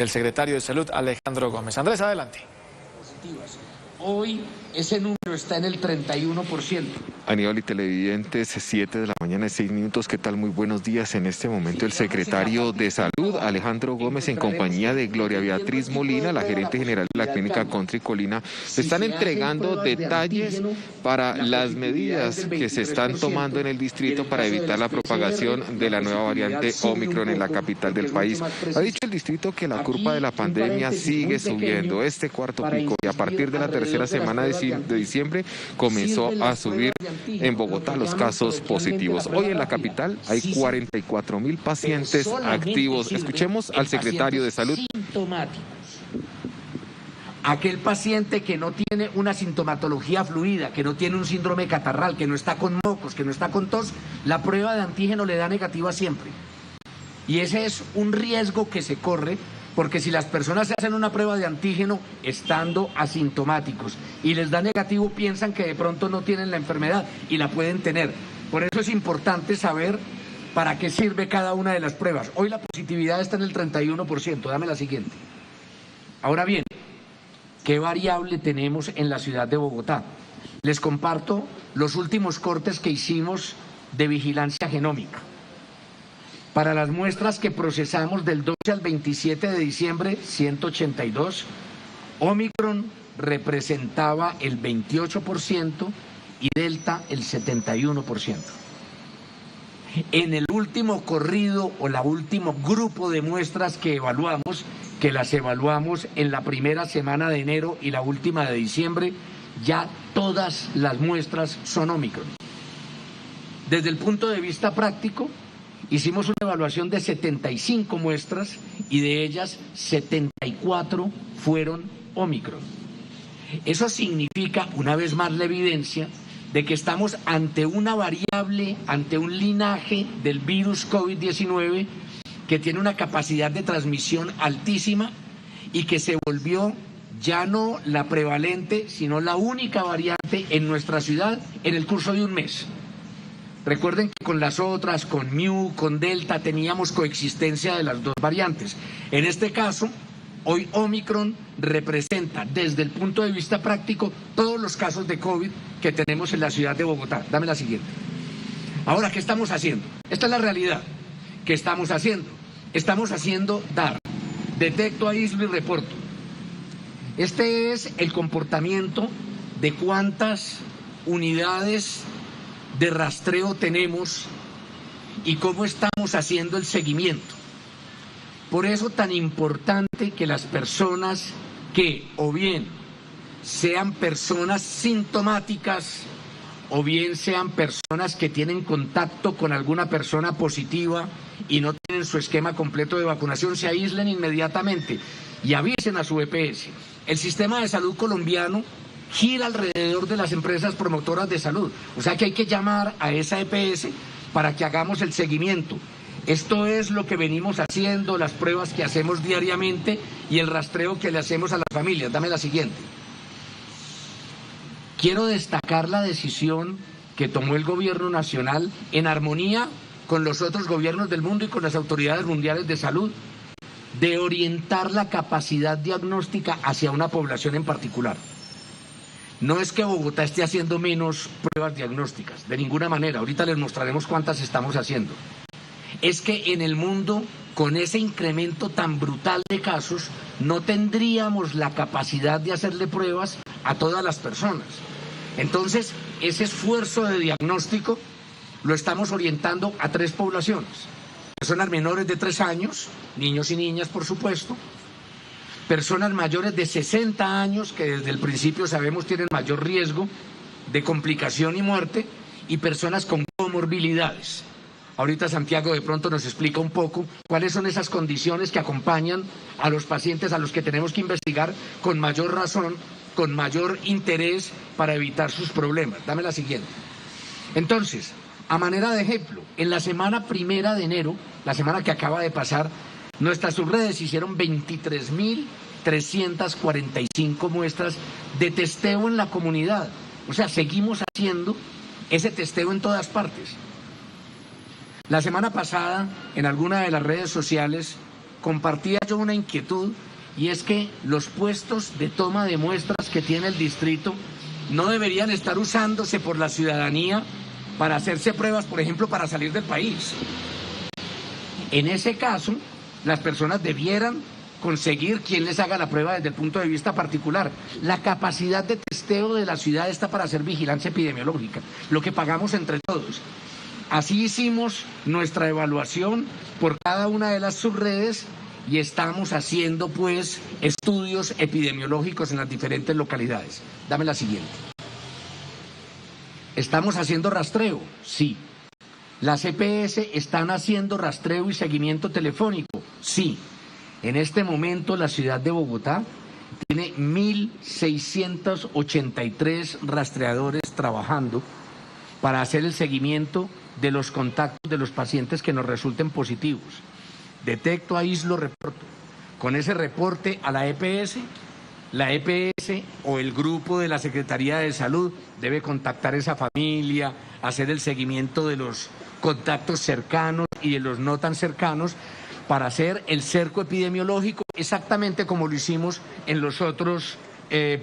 El secretario de Salud, Alejandro Gómez. Andrés, adelante. Hoy ese número está en el 31%. Aníbal y televidentes, 7 de la mañana, 6 minutos. ¿Qué tal? Muy buenos días. En este momento el secretario de Salud, Alejandro Gómez, en compañía de Gloria Beatriz Molina, la gerente general de la clínica Country Colina, están entregando detalles para las medidas que se están tomando en el distrito para evitar la propagación de la nueva variante Omicron en la capital del país. Ha dicho el distrito que la curva de la pandemia sigue subiendo. Este cuarto pico, y a partir de la tercera semana de diciembre comenzó a subir en Bogotá los casos positivos. Hoy en la capital hay 44.000 pacientes activos. Escuchemos al secretario de Salud. Aquel paciente que no tiene una sintomatología fluida, que no tiene un síndrome catarral, que no está con mocos, que no está con tos, la prueba de antígeno le da negativa siempre. Y ese es un riesgo que se corre, porque si las personas se hacen una prueba de antígeno estando asintomáticos y les da negativo, piensan que de pronto no tienen la enfermedad y la pueden tener. Por eso es importante saber para qué sirve cada una de las pruebas. Hoy la positividad está en el 31%. Dame la siguiente. Ahora bien, ¿qué variable tenemos en la ciudad de Bogotá? Les comparto los últimos cortes que hicimos de vigilancia genómica. Para las muestras que procesamos del 12 al 27 de diciembre, 182, Omicron representaba el 28% y Delta el 71%. En el último corrido o la último grupo de muestras que evaluamos, que las evaluamos en la primera semana de enero y la última de diciembre, ya todas las muestras son Omicron. Desde el punto de vista práctico, hicimos una evaluación de 75 muestras y de ellas 74 fueron Omicron. Eso significa, una vez más, la evidencia de que estamos ante una variable, ante un linaje del virus COVID-19 que tiene una capacidad de transmisión altísima y que se volvió ya no la prevalente, sino la única variante en nuestra ciudad en el curso de un mes. Recuerden que con las otras, con Mu, con Delta, teníamos coexistencia de las dos variantes. En este caso, hoy Omicron representa, desde el punto de vista práctico, todos los casos de COVID que tenemos en la ciudad de Bogotá. Dame la siguiente. Ahora, ¿qué estamos haciendo? Esta es la realidad. ¿Qué estamos haciendo? Estamos haciendo DAR, detecto, aíslo y reporto. Este es el comportamiento de cuántas unidades de rastreo tenemos y cómo estamos haciendo el seguimiento. Por eso tan importante que las personas que o bien sean personas sintomáticas o bien sean personas que tienen contacto con alguna persona positiva y no tienen su esquema completo de vacunación, se aíslen inmediatamente y avisen a su EPS. El sistema de salud colombiano gira alrededor de las empresas promotoras de salud. O sea que hay que llamar a esa EPS para que hagamos el seguimiento. Esto es lo que venimos haciendo, las pruebas que hacemos diariamente y el rastreo que le hacemos a las familias. Dame la siguiente. Quiero destacar la decisión que tomó el gobierno nacional en armonía con los otros gobiernos del mundo y con las autoridades mundiales de salud de orientar la capacidad diagnóstica hacia una población en particular. No es que Bogotá esté haciendo menos pruebas diagnósticas, de ninguna manera. Ahorita les mostraremos cuántas estamos haciendo. Es que en el mundo, con ese incremento tan brutal de casos, no tendríamos la capacidad de hacerle pruebas a todas las personas. Entonces, ese esfuerzo de diagnóstico lo estamos orientando a 3 poblaciones. Personas menores de 3 años, niños y niñas, por supuesto. Personas mayores de 60 años, que desde el principio sabemos tienen mayor riesgo de complicación y muerte, y personas con comorbilidades. Ahorita Santiago de pronto nos explica un poco cuáles son esas condiciones que acompañan a los pacientes a los que tenemos que investigar con mayor razón, con mayor interés para evitar sus problemas. Dame la siguiente. Entonces, a manera de ejemplo, en la semana 1 de enero, la semana que acaba de pasar, nuestras subredes hicieron 23.345 muestras de testeo en la comunidad. O sea, seguimos haciendo ese testeo en todas partes. La semana pasada, en alguna de las redes sociales, compartía yo una inquietud, y es que los puestos de toma de muestras que tiene el distrito no deberían estar usándose por la ciudadanía para hacerse pruebas, por ejemplo, para salir del país. En ese caso, las personas debieran conseguir quien les haga la prueba desde el punto de vista particular. La capacidad de testeo de la ciudad está para hacer vigilancia epidemiológica, lo que pagamos entre todos. Así hicimos nuestra evaluación por cada una de las subredes y estamos haciendo pues estudios epidemiológicos en las diferentes localidades. Dame la siguiente. ¿Estamos haciendo rastreo? Sí. ¿Las EPS están haciendo rastreo y seguimiento telefónico? Sí. En este momento la ciudad de Bogotá tiene 1.683 rastreadores trabajando para hacer el seguimiento de los contactos de los pacientes que nos resulten positivos. Detecto, aíslo, reporto. Con ese reporte a la EPS o el grupo de la Secretaría de Salud debe contactar a esa familia, hacer el seguimiento de los contactos cercanos y de los no tan cercanos para hacer el cerco epidemiológico exactamente como lo hicimos en los otros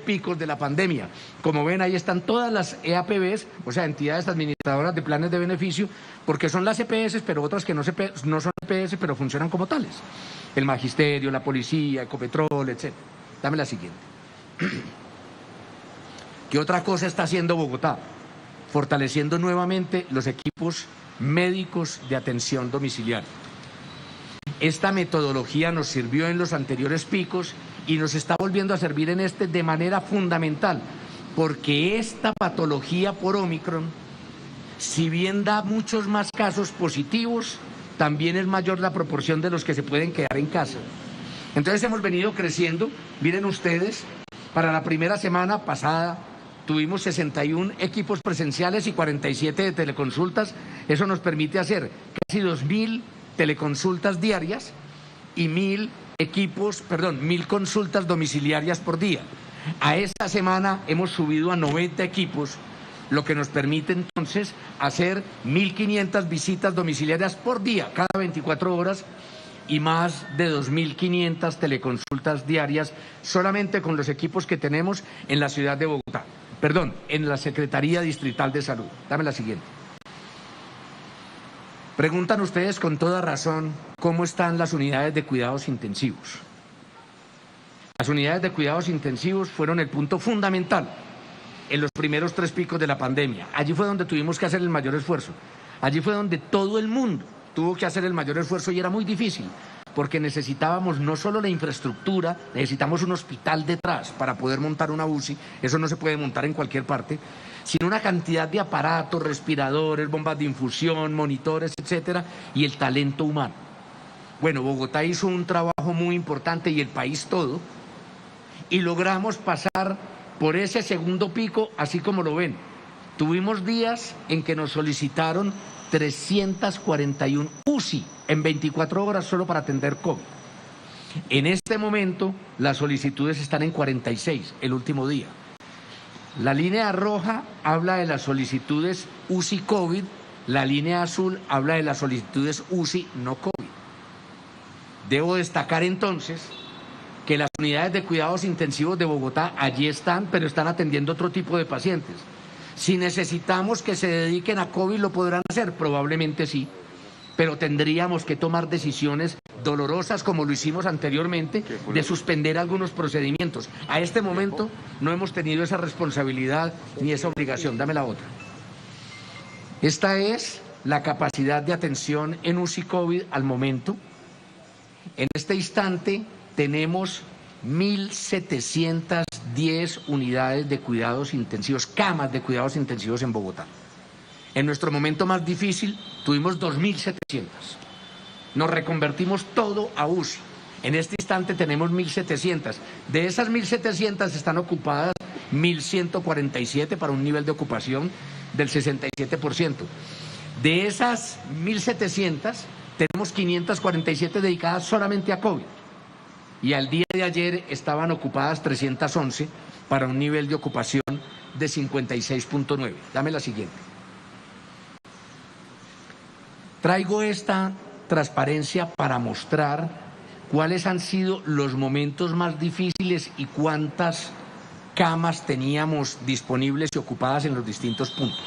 picos de la pandemia. Como ven, ahí están todas las EAPBs, o sea, entidades administradoras de planes de beneficio, porque son las EPS, pero otras que no son EPS, pero funcionan como tales. El magisterio, la policía, Ecopetrol, etc. Dame la siguiente. ¿Qué otra cosa está haciendo Bogotá? Fortaleciendo nuevamente los equipos médicos de atención domiciliaria. Esta metodología nos sirvió en los anteriores picos y nos está volviendo a servir en este de manera fundamental, porque esta patología por Omicron, si bien da muchos más casos positivos, también es mayor la proporción de los que se pueden quedar en casa. Entonces hemos venido creciendo. Miren ustedes, para la primera semana pasada tuvimos 61 equipos presenciales y 47 de teleconsultas. Eso nos permite hacer casi 2.000 teleconsultas diarias y 1.000 consultas domiciliarias por día. A esta semana hemos subido a 90 equipos, lo que nos permite entonces hacer 1.500 visitas domiciliarias por día, cada 24 horas, y más de 2.500 teleconsultas diarias solamente con los equipos que tenemos en la ciudad de Bogotá. Perdón, en la Secretaría Distrital de Salud. Dame la siguiente. Preguntan ustedes con toda razón cómo están las unidades de cuidados intensivos. Las unidades de cuidados intensivos fueron el punto fundamental en los primeros 3 picos de la pandemia. Allí fue donde tuvimos que hacer el mayor esfuerzo. Allí fue donde todo el mundo tuvo que hacer el mayor esfuerzo y era muy difícil, porque necesitábamos no solo la infraestructura, necesitamos un hospital detrás para poder montar una UCI, eso no se puede montar en cualquier parte, sino una cantidad de aparatos, respiradores, bombas de infusión, monitores, etcétera, y el talento humano. Bueno, Bogotá hizo un trabajo muy importante y el país todo, y logramos pasar por ese segundo pico, así como lo ven. Tuvimos días en que nos solicitaron 341 UCI en 24 horas solo para atender COVID. En este momento las solicitudes están en 46, el último día. La línea roja habla de las solicitudes UCI COVID, la línea azul habla de las solicitudes UCI no COVID. Debo destacar entonces que las unidades de cuidados intensivos de Bogotá allí están, pero están atendiendo otro tipo de pacientes. Si necesitamos que se dediquen a COVID, ¿lo podrán hacer? Probablemente sí, pero tendríamos que tomar decisiones dolorosas, como lo hicimos anteriormente, de suspender algunos procedimientos. A este momento no hemos tenido esa responsabilidad ni esa obligación. Dame la otra. Esta es la capacidad de atención en UCI COVID al momento. En este instante tenemos 1.710 unidades de cuidados intensivos, camas de cuidados intensivos en Bogotá. En nuestro momento más difícil tuvimos 2.700. Nos reconvertimos todo a UCI. En este instante tenemos 1.700. De esas 1.700 están ocupadas 1.147 para un nivel de ocupación del 67%. De esas 1.700 tenemos 547 dedicadas solamente a COVID. Y al día de ayer estaban ocupadas 311 para un nivel de ocupación de 56.9. Dame la siguiente. Traigo esta transparencia para mostrar cuáles han sido los momentos más difíciles y cuántas camas teníamos disponibles y ocupadas en los distintos puntos.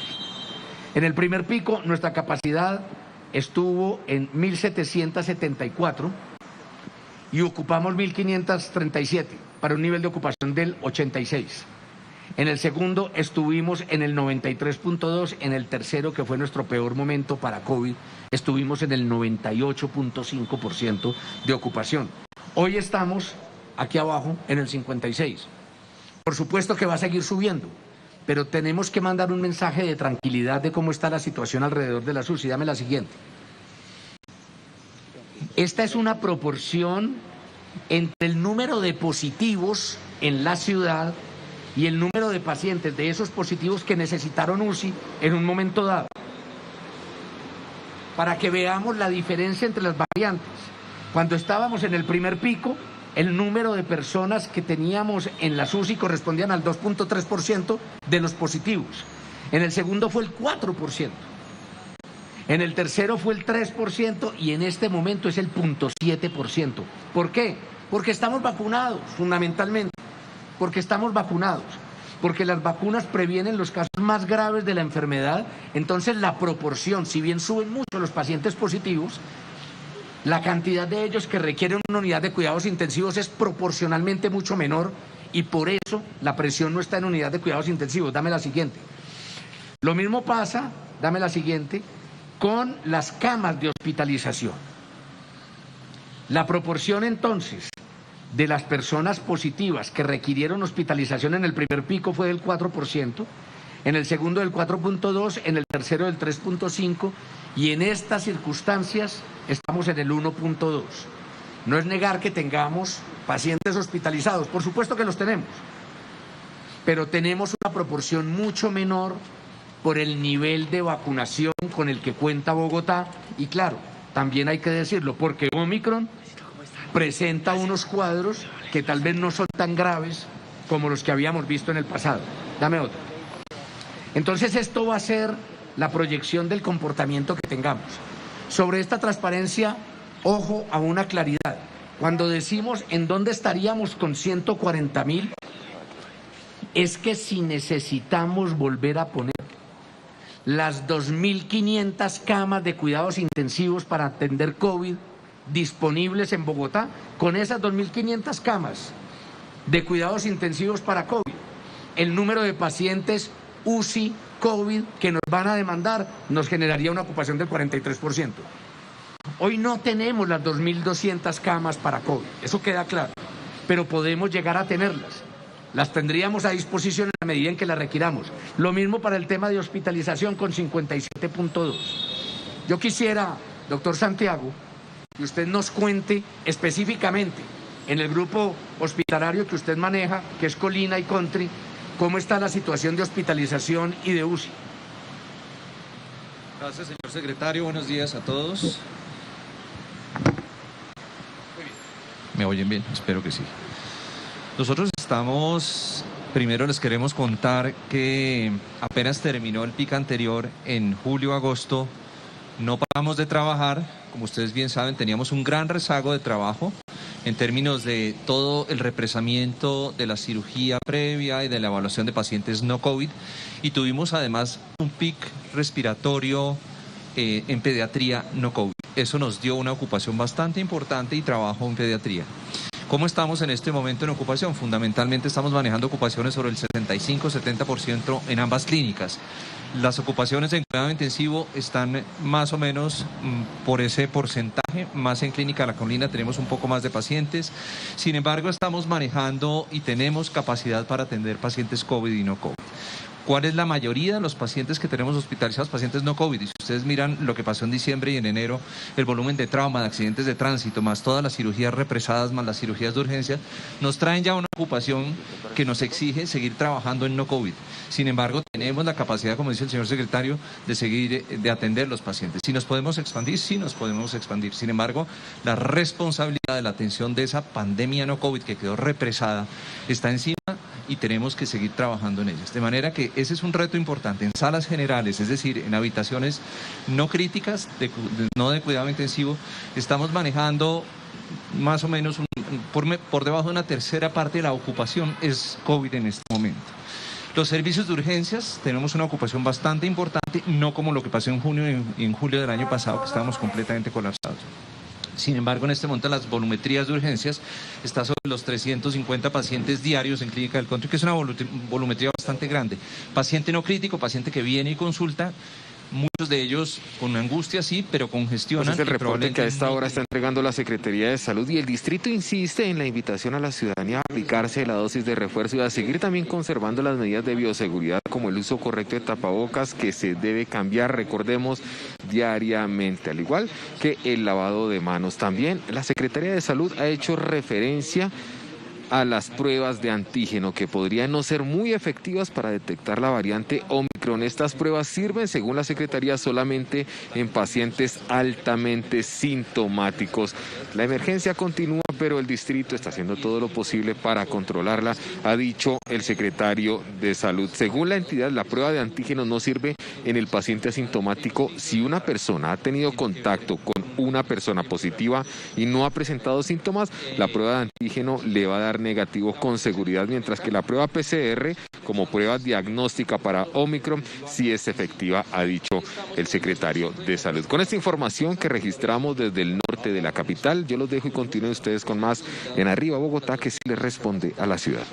En el primer pico, nuestra capacidad estuvo en 1.774 y ocupamos 1.537 para un nivel de ocupación del 86. En el segundo estuvimos en el 93.2, en el tercero, que fue nuestro peor momento para COVID, estuvimos en el 98.5% de ocupación. Hoy estamos aquí abajo en el 56. Por supuesto que va a seguir subiendo, pero tenemos que mandar un mensaje de tranquilidad de cómo está la situación alrededor de la UCI. Dame la siguiente. Esta es una proporción entre el número de positivos en la ciudad y el número de pacientes de esos positivos que necesitaron UCI en un momento dado, para que veamos la diferencia entre las variantes. Cuando estábamos en el primer pico, el número de personas que teníamos en la UCI correspondían al 2.3% de los positivos. En el segundo fue el 4%. En el tercero fue el 3% y en este momento es el 0.7%. ¿Por qué? Porque estamos vacunados, fundamentalmente. Porque estamos vacunados. Porque las vacunas previenen los casos más graves de la enfermedad. Entonces la proporción, si bien suben mucho los pacientes positivos, la cantidad de ellos que requieren una unidad de cuidados intensivos es proporcionalmente mucho menor y por eso la presión no está en unidad de cuidados intensivos. Dame la siguiente. Lo mismo pasa, dame la siguiente, con las camas de hospitalización. La proporción entonces de las personas positivas que requirieron hospitalización en el primer pico fue del 4%, en el segundo del 4.2%, en el tercero del 3.5% y en estas circunstancias estamos en el 1.2%. No es negar que tengamos pacientes hospitalizados, por supuesto que los tenemos, pero tenemos una proporción mucho menor por el nivel de vacunación con el que cuenta Bogotá y claro, también hay que decirlo, porque Omicron presenta unos cuadros que tal vez no son tan graves como los que habíamos visto en el pasado. Dame otro. Entonces esto va a ser la proyección del comportamiento que tengamos. Sobre esta transparencia, ojo a una claridad. Cuando decimos en dónde estaríamos con 140.000, es que si necesitamos volver a poner las 2.500 camas de cuidados intensivos para atender COVID disponibles en Bogotá, con esas 2.500 camas de cuidados intensivos para COVID, el número de pacientes UCI COVID que nos van a demandar nos generaría una ocupación del 43%. Hoy no tenemos las 2.200 camas para COVID, eso queda claro, pero podemos llegar a tenerlas. Las tendríamos a disposición en la medida en que las requiramos. Lo mismo para el tema de hospitalización con 57.2. Yo quisiera, doctor Santiago, que usted nos cuente específicamente en el grupo hospitalario que usted maneja, que es Colina y Country, cómo está la situación de hospitalización y de UCI. Gracias, señor secretario. Buenos días a todos. ¿Me oyen bien? Espero que sí. Nosotros primero les queremos contar que apenas terminó el pico anterior en julio-agosto, no paramos de trabajar. Como ustedes bien saben, teníamos un gran rezago de trabajo en términos de todo el represamiento de la cirugía previa y de la evaluación de pacientes no COVID, y tuvimos además un pic respiratorio en pediatría no COVID. Eso nos dio una ocupación bastante importante y trabajo en pediatría. ¿Cómo estamos en este momento en ocupación? Fundamentalmente estamos manejando ocupaciones sobre el 65-70% en ambas clínicas. Las ocupaciones en cuidado intensivo están más o menos por ese porcentaje, más en Clínica La Colina tenemos un poco más de pacientes. Sin embargo, estamos manejando y tenemos capacidad para atender pacientes COVID y no COVID. ¿Cuál es la mayoría de los pacientes que tenemos hospitalizados? Pacientes no COVID. Y si ustedes miran lo que pasó en diciembre y en enero, el volumen de trauma, de accidentes de tránsito, más todas las cirugías represadas, más las cirugías de urgencia, nos traen ya una ocupación que nos exige seguir trabajando en no COVID. Sin embargo, tenemos la capacidad, como dice el señor secretario, de seguir, de atender los pacientes. Si nos podemos expandir, sí nos podemos expandir. Sin embargo, la responsabilidad de la atención de esa pandemia no COVID que quedó represada está encima y tenemos que seguir trabajando en ellas. De manera que ese es un reto importante. En salas generales, es decir, en habitaciones no críticas, no de cuidado intensivo, estamos manejando más o menos por debajo de una tercera parte de la ocupación es COVID en este momento. Los servicios de urgencias, tenemos una ocupación bastante importante, no como lo que pasó en junio y en julio del año pasado, que estábamos completamente colapsados. Sin embargo, en este momento las volumetrías de urgencias están sobre los 350 pacientes diarios en Clínica del Country, que es una volumetría bastante grande. Paciente no crítico, paciente que viene y consulta, muchos de ellos con angustia, sí, pero congestionan. Pues es el reporte que a esta hora está entregando la Secretaría de Salud, y el distrito insiste en la invitación a la ciudadanía a aplicarse la dosis de refuerzo y a seguir también conservando las medidas de bioseguridad, como el uso correcto de tapabocas, que se debe cambiar, recordemos, diariamente, al igual que el lavado de manos. También la Secretaría de Salud ha hecho referencia a las pruebas de antígeno, que podrían no ser muy efectivas para detectar la variante Omicron. Estas pruebas sirven, según la Secretaría, solamente en pacientes altamente sintomáticos. La emergencia continúa, pero el distrito está haciendo todo lo posible para controlarla, ha dicho el secretario de Salud. Según la entidad, la prueba de antígeno no sirve en el paciente asintomático si una persona ha tenido contacto con una persona positiva y no ha presentado síntomas. La prueba de antígeno le va a dar negativo con seguridad, mientras que la prueba PCR, como prueba diagnóstica para Omicron, sí es efectiva, ha dicho el secretario de Salud. Con esta información que registramos desde el norte de la capital, yo los dejo y continúen ustedes con más en Arriba Bogotá, que sí les responde a la ciudad.